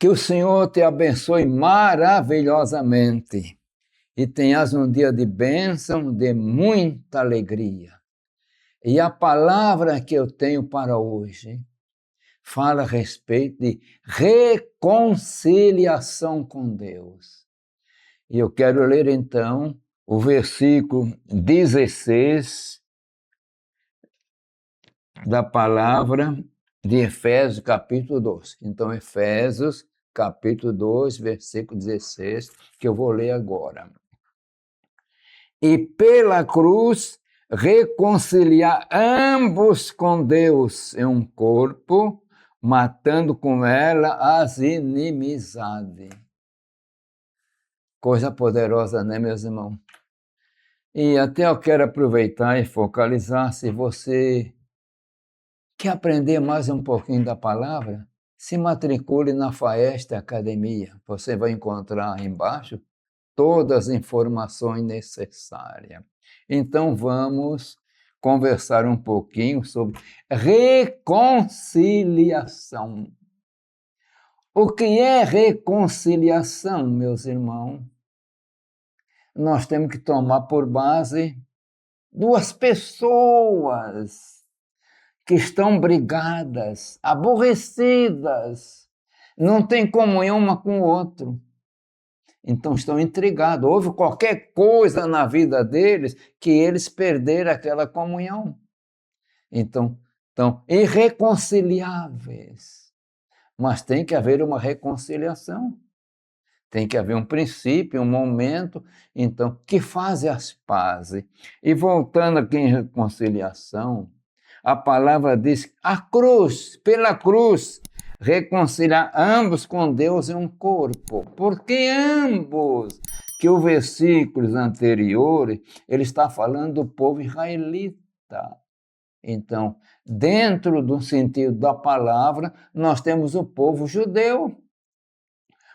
Que o Senhor te abençoe maravilhosamente e tenhas um dia de bênção, de muita alegria. E a palavra que eu tenho para hoje fala a respeito de reconciliação com Deus. E eu quero ler então o versículo 16 da palavra de Efésios, capítulo 2. Então, Efésios, capítulo 2, versículo 16, que eu vou ler agora. E pela cruz reconciliar ambos com Deus em um corpo, matando com ela as inimizades. Coisa poderosa, né, meus irmãos? E até eu quero aproveitar e focalizar, se você quer aprender mais um pouquinho da palavra, se matricule na Faeste Academia. Você vai encontrar aí embaixo todas as informações necessárias. Então vamos conversar um pouquinho sobre reconciliação. O que é reconciliação, meus irmãos? Nós temos que tomar por base duas pessoas que estão brigadas, aborrecidas, não têm comunhão uma com o outro. Então estão intrigados. Houve qualquer coisa na vida deles que eles perderam aquela comunhão. Então, estão irreconciliáveis. Mas tem que haver uma reconciliação. Tem que haver um princípio, um momento, então, que faz as pazes. E voltando aqui em reconciliação, a palavra diz, a cruz, pela cruz, reconciliar ambos com Deus em um corpo. Porque ambos, que o versículos anteriores, ele está falando do povo israelita. Então, dentro do sentido da palavra, nós temos o povo judeu.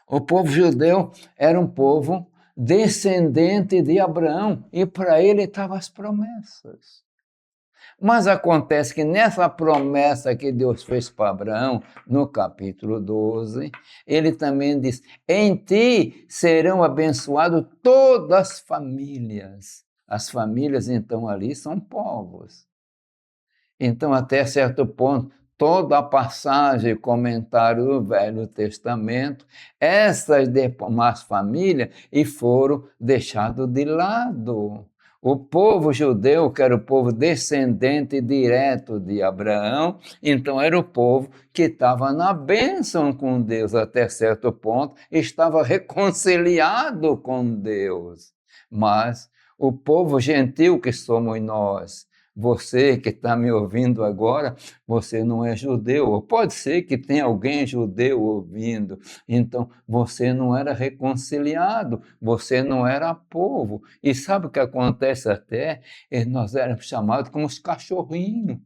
O povo judeu era um povo descendente de Abraão, e para ele estavam as promessas. Mas acontece que nessa promessa que Deus fez para Abraão, no capítulo 12, ele também diz, em ti serão abençoadas todas as famílias. As famílias, então, ali são povos. Então, até certo ponto, toda a passagem, comentário do Velho Testamento, essas demais famílias e foram deixadas de lado. O povo judeu, que era o povo descendente direto de Abraão, então era o povo que estava na bênção com Deus até certo ponto, estava reconciliado com Deus. Mas o povo gentil que somos nós, você que está me ouvindo agora, você não é judeu, ou pode ser que tenha alguém judeu ouvindo, então você não era reconciliado, você não era povo. E sabe o que acontece até? Nós éramos chamados como os cachorrinhos.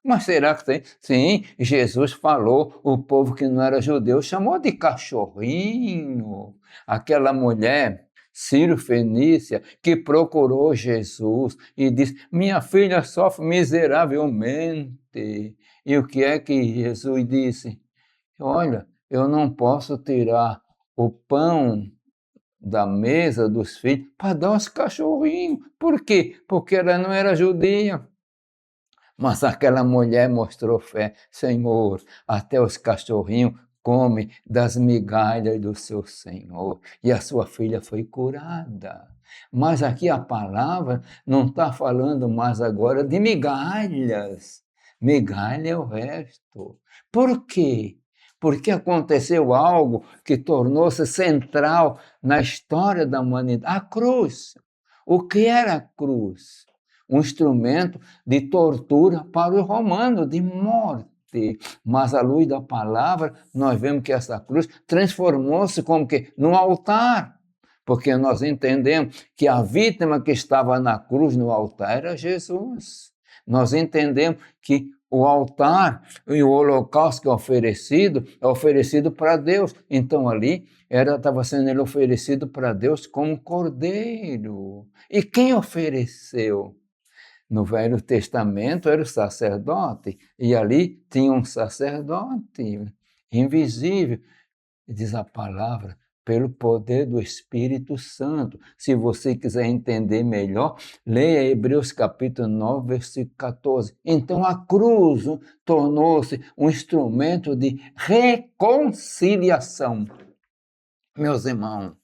Mas será que tem? Sim, Jesus falou, o povo que não era judeu chamou de cachorrinho. Aquela mulher Ciro Fenícia, que procurou Jesus e disse, minha filha sofre miseravelmente. E o que é que Jesus disse? Olha, eu não posso tirar o pão da mesa dos filhos para dar aos cachorrinhos. Por quê? Porque ela não era judia. Mas aquela mulher mostrou fé. Senhor, até os cachorrinhos come das migalhas do seu Senhor. E a sua filha foi curada. Mas aqui a palavra não está falando mais agora de migalhas. Migalha é o resto. Por quê? Porque aconteceu algo que tornou-se central na história da humanidade. A cruz. O que era a cruz? Um instrumento de tortura para os romanos, de morte. Mas à luz da palavra, nós vemos que essa cruz transformou-se como que num altar, porque nós entendemos que a vítima que estava na cruz, no altar, era Jesus. Nós entendemos que o altar e o holocausto que é oferecido para Deus. Então ali estava sendo ele oferecido para Deus como cordeiro. E quem ofereceu? No Velho Testamento era o sacerdote, e ali tinha um sacerdote invisível. diz a palavra, pelo poder do Espírito Santo. Se você quiser entender melhor, leia Hebreus capítulo 9, versículo 14. Então a cruz tornou-se um instrumento de reconciliação. Meus irmãos,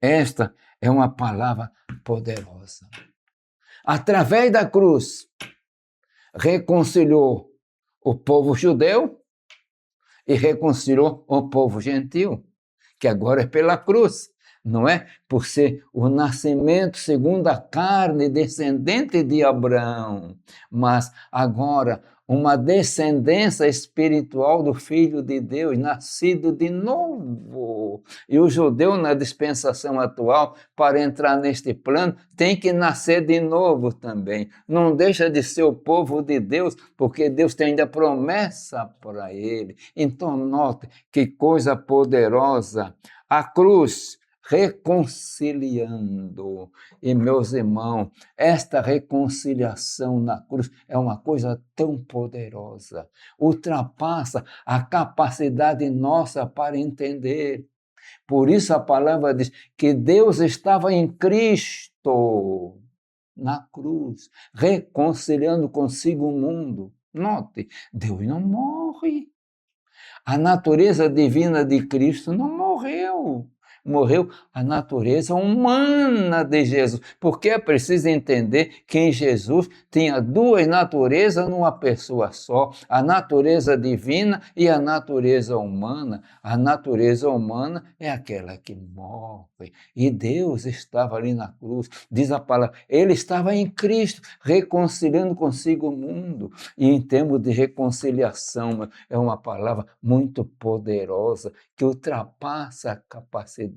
esta é uma palavra poderosa. Através da cruz, reconciliou o povo judeu e reconciliou o povo gentil, que agora é pela cruz, não é? Por ser o nascimento segundo a carne, descendente de Abraão, mas agora uma descendência espiritual do Filho de Deus, nascido de novo. E o judeu, na dispensação atual, para entrar neste plano, tem que nascer de novo também. Não deixa de ser o povo de Deus, porque Deus tem ainda promessa para ele. Então, note que coisa poderosa. A cruz reconciliando. E, meus irmãos, esta reconciliação na cruz é uma coisa tão poderosa, ultrapassa a capacidade nossa para entender. Por isso a palavra diz que Deus estava em Cristo, na cruz, reconciliando consigo o mundo. Note, Deus não morre. A natureza divina de Cristo não morreu. Morreu a natureza humana de Jesus. Porque é preciso entender que em Jesus tinha duas naturezas numa pessoa só: a natureza divina e a natureza humana. A natureza humana é aquela que morre. E Deus estava ali na cruz. Diz a palavra, ele estava em Cristo, reconciliando consigo o mundo. E em termos de reconciliação, é uma palavra muito poderosa, que ultrapassa a capacidade.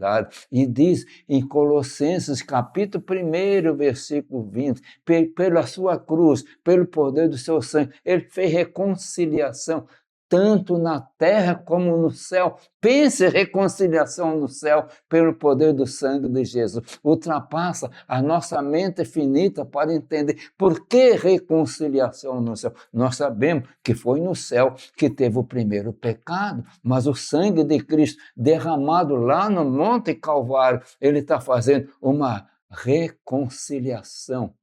E diz em Colossenses capítulo 1, versículo 20, pela sua cruz, pelo poder do seu sangue, ele fez reconciliação, tanto na terra como no céu. Pense reconciliação no céu pelo poder do sangue de Jesus. Ultrapassa a nossa mente finita para entender por que reconciliação no céu. Nós sabemos que foi no céu que teve o primeiro pecado, mas o sangue de Cristo derramado lá no Monte Calvário, ele está fazendo uma reconciliação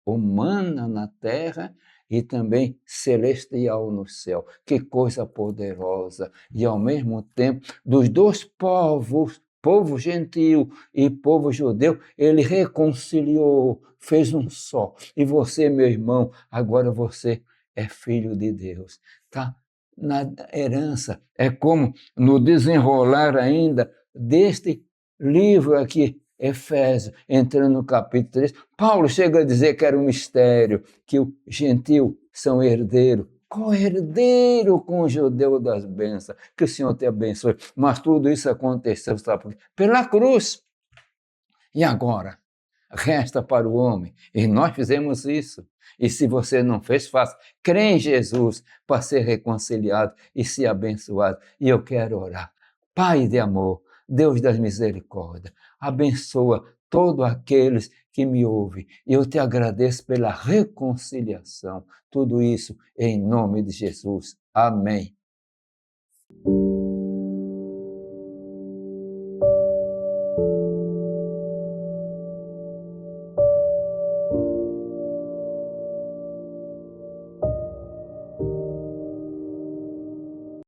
humana na terra e também celestial no céu. Que coisa poderosa! E ao mesmo tempo, dos dois povos, povo gentil e povo judeu, ele reconciliou, fez um só. E você, meu irmão, agora você é filho de Deus, tá? Na herança, é como no desenrolar ainda deste livro aqui, Efésios, entrando no capítulo 3, Paulo chega a dizer que era um mistério, que o gentil são herdeiro, co-herdeiro com o judeu das bênçãos, que o Senhor te abençoe. Mas tudo isso aconteceu, sabe por quê? Pela cruz. E agora? Resta para o homem, e nós fizemos isso. E se você não fez, faça. Crê em Jesus para ser reconciliado e ser abençoado. E eu quero orar. Pai de amor, Deus das misericórdias, abençoa todos aqueles que me ouvem. Eu te agradeço pela reconciliação. Tudo isso em nome de Jesus. Amém.